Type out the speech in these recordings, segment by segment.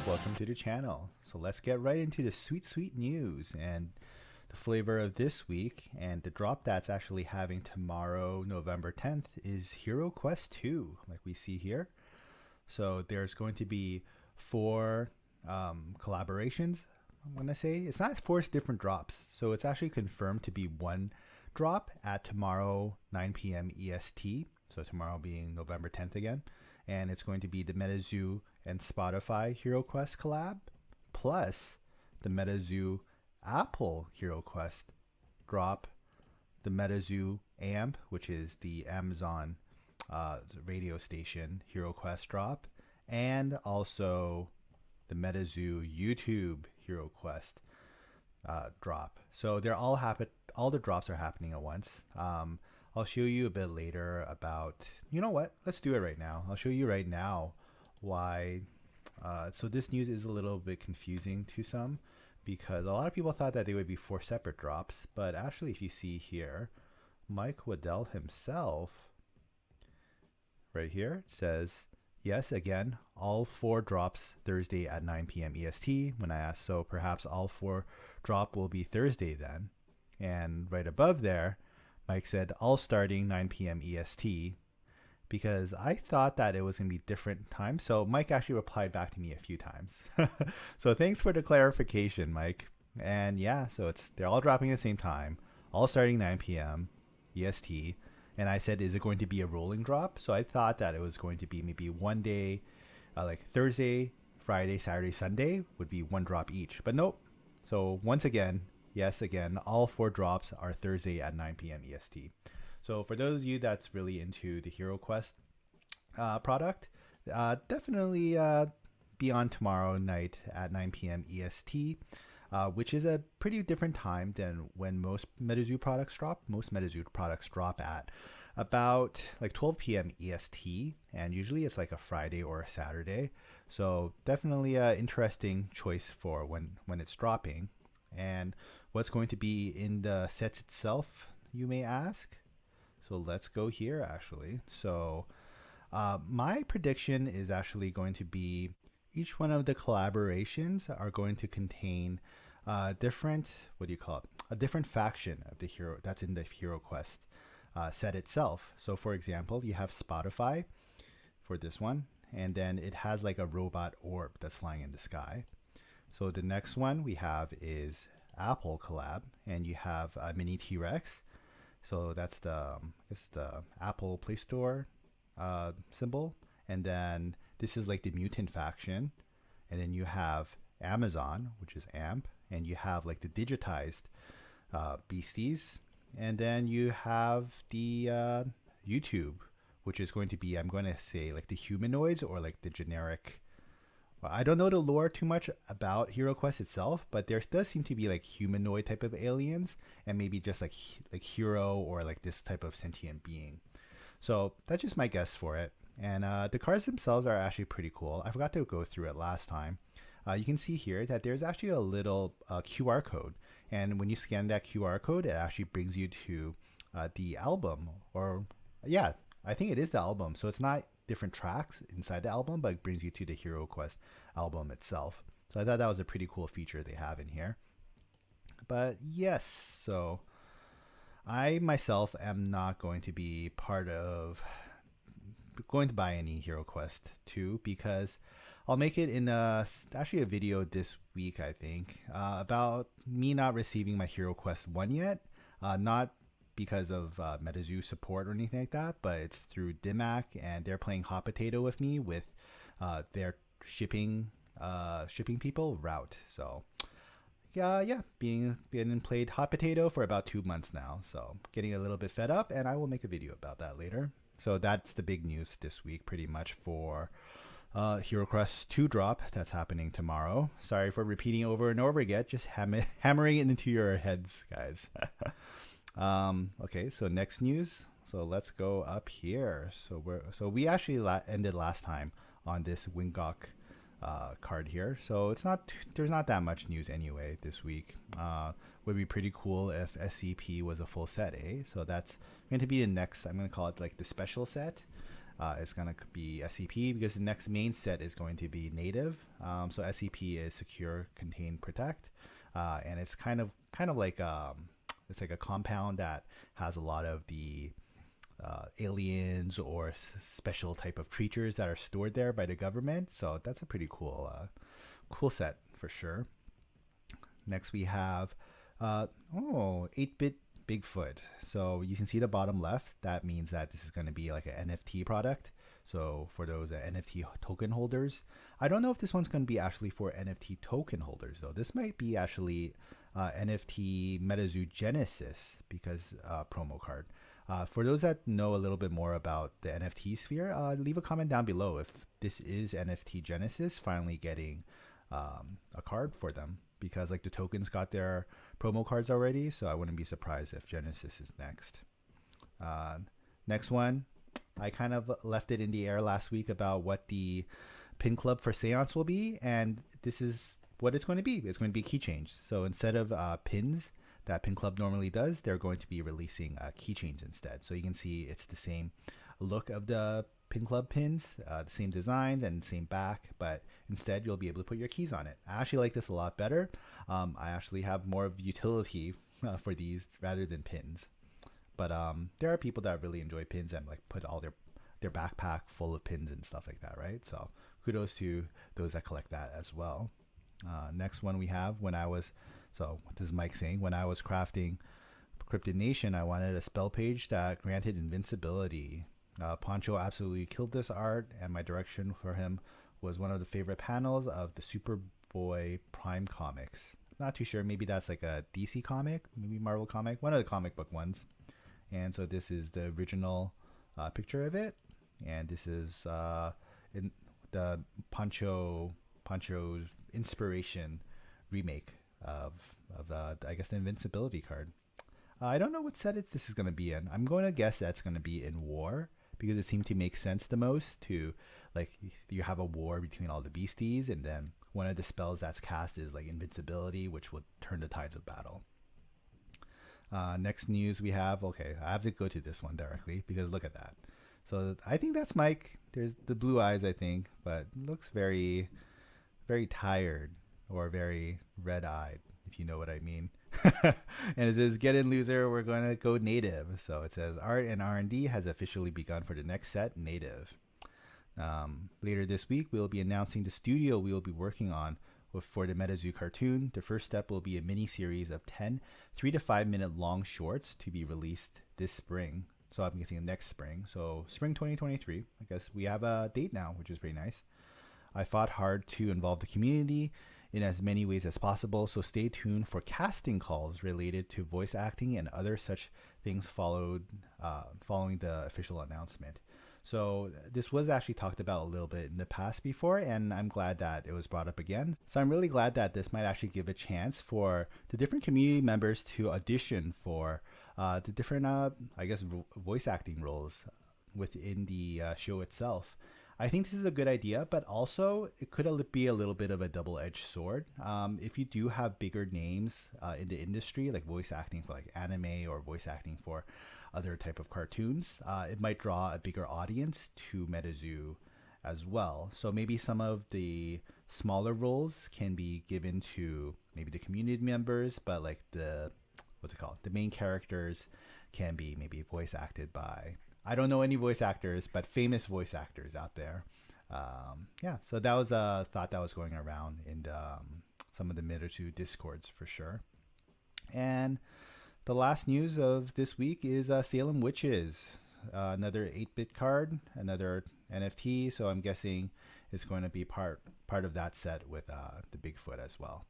welcome to the channel. So let's get right into the sweet news and the flavor of this week. And the drop that's actually having tomorrow, November 10th, is Hiroquest 2, like we see here. So there's going to be 4 collaborations. I'm gonna say it's not 4 different drops, so it's actually confirmed to be 1 drop at tomorrow 9 p.m. EST. So tomorrow being November 10th again, and it's going to be the Metazoo and Spotify Hiroquest collab, plus the Metazoo Apple Hiroquest drop, the Metazoo Amp, which is the Amazon radio station Hiroquest drop, and also the Metazoo YouTube Hiroquest drop. So they're all all the drops are happening at once. I'll show you a bit later about, you know what, let's do it right now. I'll show you right now why. So this news is a little bit confusing to some, because a lot of people thought that they would be 4 separate drops, but actually if you see here, Mike Waddell himself right here says, yes, again, all 4 drops Thursday at 9 p.m. EST. When I asked, so perhaps all 4 drop will be Thursday then. And right above there, Mike said, all starting 9 p.m. EST, because I thought that it was going to be different times. So Mike actually replied back to me a few times. So thanks for the clarification, Mike. And yeah, so they're all dropping at the same time, all starting 9 p.m. EST. And I said, is it going to be a rolling drop? So I thought that it was going to be maybe one day, like Thursday, Friday, Saturday, Sunday would be 1 drop each. But nope. So once again, yes, again, all 4 drops are Thursday at 9 p.m. EST. So for those of you that's really into the Hiroquest product, definitely be on tomorrow night at 9 p.m. EST, which is a pretty different time than when most Metazoo products drop. Most Metazoo products drop at about like 12 p.m. EST, and usually it's like a Friday or a Saturday. So definitely an interesting choice for when it's dropping. And what's going to be in the sets itself, you may ask? So let's go here actually. So my prediction is actually going to be each one of the collaborations are going to contain different, what do you call it? A different faction of the hero that's in the Hiroquest set itself. So for example, you have Spotify for this one, and then it has like a robot orb that's flying in the sky. So the next one we have is Apple collab, and you have a mini T-Rex. So that's the Apple Play Store symbol, and then this is like the mutant faction, and then you have Amazon, which is AMP, and you have like the digitized beasties, and then you have the YouTube, which is going to be, I'm going to say, like the humanoids or like the generic. Well, I don't know the lore too much about Hiroquest itself, but there does seem to be like humanoid type of aliens, and maybe just like hero or like this type of sentient being. So that's just my guess for it. And the cards themselves are actually pretty cool. I forgot to go through it last time. You can see here that there's actually a little QR code, and when you scan that QR code, it actually brings you to the album, or yeah, I think it is the album. So it's not different tracks inside the album, but it brings you to the Hiroquest album itself. So I thought that was a pretty cool feature they have in here. But yes, so I myself am not going to be going to buy any Hiroquest 2, because I'll make it in actually a video this week, I think, about me not receiving my Hiroquest 1 yet. Not because of Metazoo support or anything like that, but it's through DIMAC, and they're playing hot potato with me with their shipping people route. So yeah, being played hot potato for about 2 months now, so getting a little bit fed up, and I will make a video about that later. So that's the big news this week, pretty much, for Hiroquest 2 drop that's happening tomorrow. Sorry for repeating over and over again, just hammering it into your heads, guys. Okay, so next news. So let's go up here. So we actually ended last time on this Wingok card here. So there's not that much news anyway this week. Would be pretty cool if SCP was a full set, eh? So that's going to be the next, I'm going to call it like the special set. is going to be SCP because the next main set is going to be native. So SCP is secure, contain, protect, and it's kind of like it's like a compound that has a lot of the aliens or special type of creatures that are stored there by the government. So that's a pretty cool set for sure. Next we have 8-bit Bigfoot. So you can see the bottom left. That means that this is going to be like an NFT product. So for those NFT token holders, I don't know if this one's going to be actually for NFT token holders though. This might be actually NFT Metazoo Genesis because promo card. For those that know a little bit more about the NFT sphere, leave a comment down below if this is NFT Genesis finally getting a card for them, because like the tokens got their promo cards already, so I wouldn't be surprised if Genesis is next. Next one, I kind of left it in the air last week about what the pin club for Seance will be, and this is what it's going to be. It's going to be key change. So instead of pins that Pin Club normally does, they're going to be releasing keychains instead. So you can see it's the same look of the Pin Club pins, the same designs and same back, but instead you'll be able to put your keys on it. I actually like this a lot better. I actually have more of utility for these rather than pins. But there are people that really enjoy pins and like put all their backpack full of pins and stuff like that, right? So kudos to those that collect that as well. Next one we have, this is Mike saying, when I was crafting Cryptid Nation, I wanted a spell page that granted invincibility. Poncho absolutely killed this art, and my direction for him was one of the favorite panels of the Superboy Prime comics. Not too sure, maybe that's like a DC comic, maybe Marvel comic, one of the comic book ones. And so this is the original picture of it, and this is in the Poncho's inspiration remake of I guess the invincibility card. I don't know what set this is going to be in. I'm going to guess that's going to be in war, because it seemed to make sense the most to, like, you have a war between all the beasties, and then one of the spells that's cast is like invincibility, which will turn the tides of battle. Next news we have, okay, I have to go to this one directly because look at that. So I think that's Mike. There's the blue eyes, I think, but looks very, very tired or very red-eyed, if you know what I mean. And it says, get in loser, we're going to go native. So it says art and R&D has officially begun for the next set, native. Later this week, we'll be announcing the studio we will be working on for the Metazoo cartoon. The first step will be a mini series of 10 3 to 5 minute long shorts to be released this spring. So I'm guessing next spring. So spring 2023. I guess we have a date now, which is pretty nice. I fought hard to involve the community in as many ways as possible, so stay tuned for casting calls related to voice acting and other such things following the official announcement. So this was actually talked about a little bit in the past before, and I'm glad that it was brought up again. So I'm really glad that this might actually give a chance for the different community members to audition for the different, voice acting roles within the show itself. I think this is a good idea, but also it could be a little bit of a double-edged sword. If you do have bigger names in the industry, like voice acting for like anime or voice acting for other type of cartoons, it might draw a bigger audience to Metazoo as well. So maybe some of the smaller roles can be given to maybe the community members, but like the main characters can be maybe voice acted by, I don't know any voice actors, but famous voice actors out there. So that was a thought that was going around in some of the Metazoo discords for sure. And the last news of this week is Salem Witches, another 8-bit card, another NFT. So I'm guessing it's going to be part of that set with the Bigfoot as well.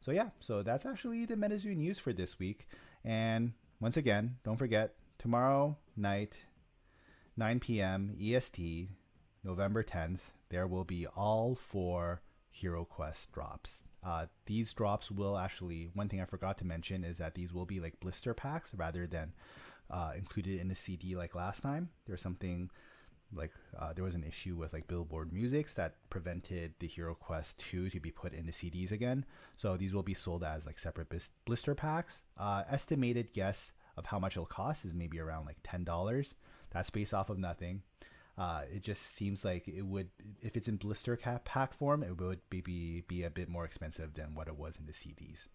So yeah, so that's actually the Metazoo news for this week. And once again, don't forget, tomorrow night, 9 p.m. EST, November 10th, there will be all 4 Hiroquest drops. These drops will actually, one thing I forgot to mention is that these will be like blister packs rather than included in the CD like last time. There's something like, there was an issue with like Billboard Musics that prevented the Hiroquest 2 to be put in the CDs again. So these will be sold as like separate blister packs. Estimated guess of how much it'll cost is maybe around like $10. That's based off of nothing. It just seems like it would, if it's in blister pack form, it would maybe be a bit more expensive than what it was in the CDs.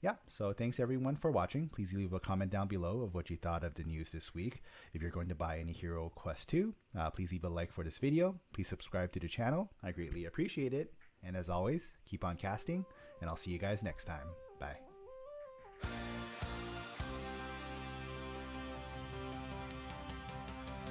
Yeah, so thanks everyone for watching. Please leave a comment down below of what you thought of the news this week. If you're going to buy any Hiroquest 2, please leave a like for this video. Please subscribe to the channel. I greatly appreciate it. And as always, keep on casting, and I'll see you guys next time. Bye.